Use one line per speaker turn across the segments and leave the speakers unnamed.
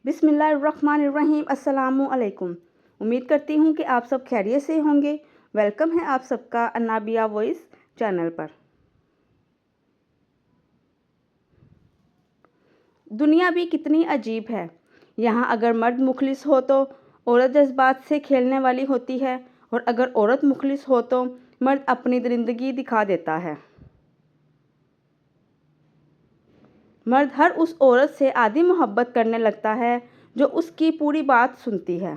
بسم اللہ الرحمن الرحیم۔ السلام علیکم۔ امید کرتی ہوں کہ آپ سب خیریت سے ہوں گے۔ ویلکم ہے آپ سب کا انابیہ وائس چینل پر۔ دنیا بھی کتنی عجیب ہے۔ یہاں اگر مرد مخلص ہو تو عورت جذبات سے کھیلنے والی ہوتی ہے، اور اگر عورت مخلص ہو تو مرد اپنی درندگی دکھا دیتا ہے۔ مرد ہر اس عورت سے آدھی محبت کرنے لگتا ہے جو اس کی پوری بات سنتی ہے۔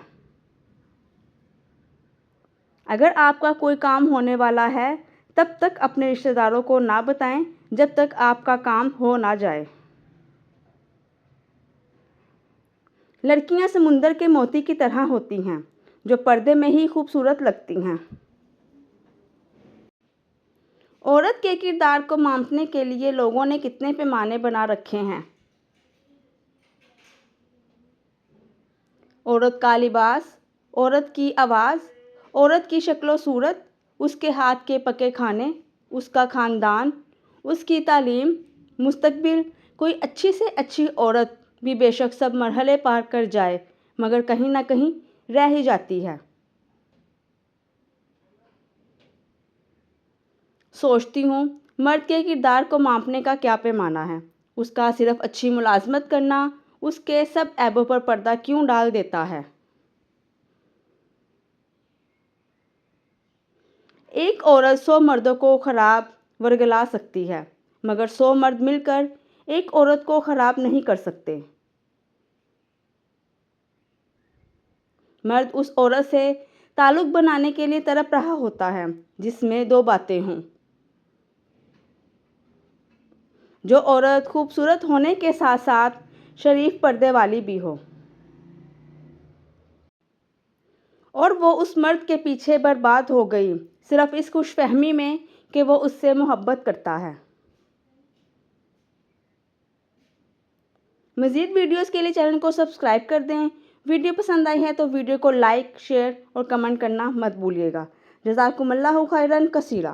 اگر آپ کا کوئی کام ہونے والا ہے تب تک اپنے رشتہ داروں کو نہ بتائیں جب تک آپ کا کام ہو نہ جائے۔ لڑکیاں سمندر کے موتی کی طرح ہوتی ہیں جو پردے میں ہی خوبصورت لگتی ہیں۔ عورت کے کردار کو ماپنے کے لیے لوگوں نے کتنے پیمانے بنا رکھے ہیں۔ عورت کا لباس، عورت کی آواز، عورت کی شکل و صورت، اس کے ہاتھ کے پکے کھانے، اس کا خاندان، اس کی تعلیم، مستقبل۔ کوئی اچھی سے اچھی عورت بھی بے شک سب مرحلے پار کر جائے مگر کہیں نہ کہیں رہ ہی جاتی ہے۔ سوچتی ہوں مرد کے کردار کو ماپنے کا کیا پیمانہ ہے۔ اس کا صرف اچھی ملازمت کرنا اس کے سب عیبوں پر پردہ کیوں ڈال دیتا ہے؟ ایک عورت 100 مردوں کو خراب ورگلا سکتی ہے مگر 100 مرد مل کر ایک عورت کو خراب نہیں کر سکتے۔ مرد اس عورت سے تعلق بنانے کے لیے تڑپ رہا ہوتا ہے جس میں 2 باتیں ہوں۔ جو عورت خوبصورت ہونے کے ساتھ ساتھ شریف پردے والی بھی ہو، اور وہ اس مرد کے پیچھے برباد ہو گئی صرف اس خوش فہمی میں کہ وہ اس سے محبت کرتا ہے۔ مزید ویڈیوز کے لیے چینل کو سبسکرائب کر دیں۔ ویڈیو پسند آئی ہے تو ویڈیو کو لائک، شیئر اور کمنٹ کرنا مت بھولیے گا۔ جزاکم اللہ خیرا کثیرا۔